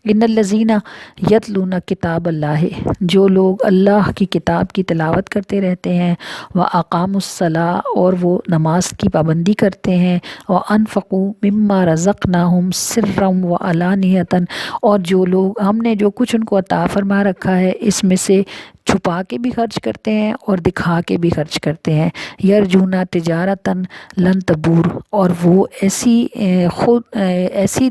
ان الذین یتلون کتاب اللہ، جو لوگ اللہ کی کتاب کی تلاوت کرتے رہتے ہیں، واقاموا الصلاۃ، اور وہ نماز کی پابندی کرتے ہیں، وانفقوا مما رزقناہم سرا وعلانیۃ، اور جو لوگ ہم نے جو کچھ ان کو عطا فرما رکھا ہے اس میں سے چھپا کے بھی خرچ کرتے ہیں اور دکھا کے بھی خرچ کرتے ہیں، یرجونا تجارتا لن تبور، اور وہ ایسی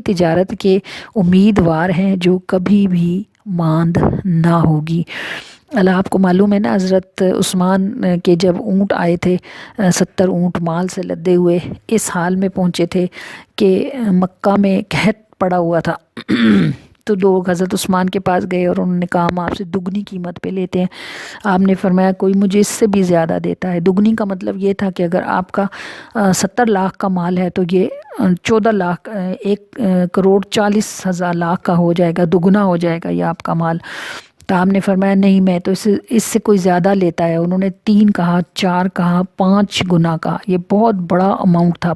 تجارت کے امیدوار ہیں جو کبھی بھی ماند نہ ہوگی۔ اللہ آپ کو معلوم ہے نا، حضرت عثمان کے جب اونٹ آئے تھے، 70 اونٹ مال سے لدے ہوئے، اس حال میں پہنچے تھے کہ مکہ میں قحط پڑا ہوا تھا تو لوگ حضرت عثمان کے پاس گئے اور انہوں نے کہا ہم آپ سے دگنی قیمت پہ لیتے ہیں۔ آپ نے فرمایا کوئی مجھے اس سے بھی زیادہ دیتا ہے۔ دگنی کا مطلب یہ تھا کہ اگر آپ کا 70 لاکھ کا مال ہے تو یہ 14 لاکھ 1,40,00,000 کا ہو جائے گا، دگنا ہو جائے گا یہ آپ کا مال۔ تو آپ نے فرمایا نہیں، میں تو اس سے کوئی زیادہ لیتا ہے۔ انہوں نے 3 کہا، 4 کہا، 5 گنا کہا۔ یہ بہت بڑا اماؤنٹ تھا،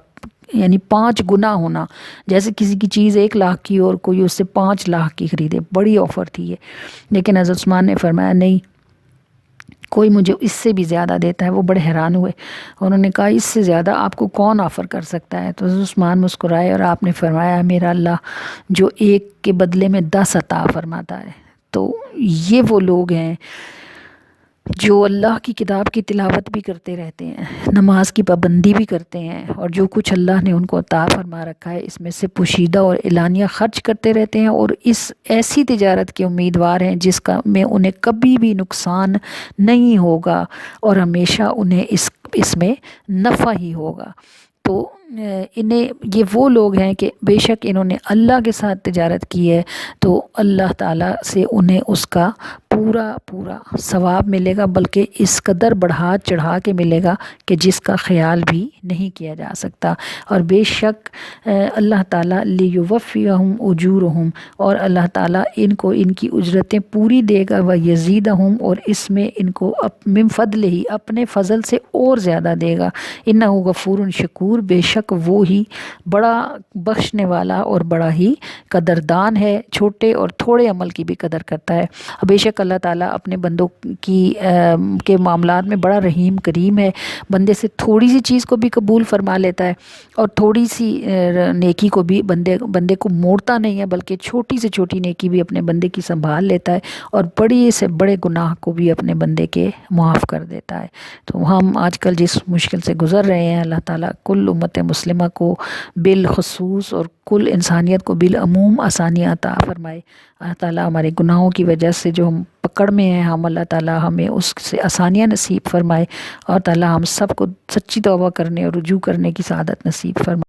یعنی 5 گنا ہونا، جیسے کسی کی چیز 1 لاکھ کی اور کوئی اس سے 5 لاکھ کی خریدے، بڑی آفر تھی یہ۔ لیکن حضرت عثمان نے فرمایا نہیں، کوئی مجھے اس سے بھی زیادہ دیتا ہے۔ وہ بڑے حیران ہوئے، انہوں نے کہا اس سے زیادہ آپ کو کون آفر کر سکتا ہے؟ تو حضرت عثمان مسکرائے اور آپ نے فرمایا میرا اللہ جو 1 کے بدلے میں 10 عطا فرماتا ہے۔ تو یہ وہ لوگ ہیں جو اللہ کی کتاب کی تلاوت بھی کرتے رہتے ہیں، نماز کی پابندی بھی کرتے ہیں، اور جو کچھ اللہ نے ان کو عطا فرما رکھا ہے اس میں سے پوشیدہ اور اعلانیہ خرچ کرتے رہتے ہیں، اور اس ایسی تجارت کے امیدوار ہیں جس کا میں انہیں کبھی بھی نقصان نہیں ہوگا اور ہمیشہ انہیں اس میں نفع ہی ہوگا۔ تو یہ وہ لوگ ہیں کہ بے شک انہوں نے اللہ کے ساتھ تجارت کی ہے تو اللہ تعالیٰ سے انہیں اس کا پورا ثواب ملے گا، بلکہ اس قدر بڑھا چڑھا کے ملے گا کہ جس کا خیال بھی نہیں کیا جا سکتا۔ اور بے شک اللہ تعالیٰ لیوفیہم اجورہم، اور اللہ تعالیٰ ان کو ان کی اجرتیں پوری دے گا، ویزیدہم، اور اس میں ان کو من فضلہ ہی اپنے فضل سے اور زیادہ دے گا۔ انہ غفور شکور، بے شک وہ ہی بڑا بخشنے والا اور بڑا ہی قدردان ہے، چھوٹے اور تھوڑے عمل کی بھی قدر کرتا ہے۔ بے شک اللہ تعالیٰ اپنے بندوں کے معاملات میں بڑا رحیم کریم ہے، بندے سے تھوڑی سی چیز کو بھی قبول فرما لیتا ہے، اور تھوڑی سی نیکی کو بھی بندے کو موڑتا نہیں ہے، بلکہ چھوٹی سے چھوٹی نیکی بھی اپنے بندے کی سنبھال لیتا ہے، اور بڑی سے بڑے گناہ کو بھی اپنے بندے کے معاف کر دیتا ہے۔ تو ہم آج کل جس مشکل سے گزر رہے ہیں، اللہ تعالیٰ کل امت مسلمہ کو بالخصوص اور کل انسانیت کو بالعموم آسانیاں عطا فرمائے۔ اللہ تعالیٰ ہمارے گناہوں کی وجہ سے جو ہم پکڑ میں ہیں، اللہ تعالیٰ ہمیں اس سے آسانیاں نصیب فرمائے، اور تعالیٰ ہم سب کو سچی توبہ کرنے اور رجوع کرنے کی سعادت نصیب فرمائے۔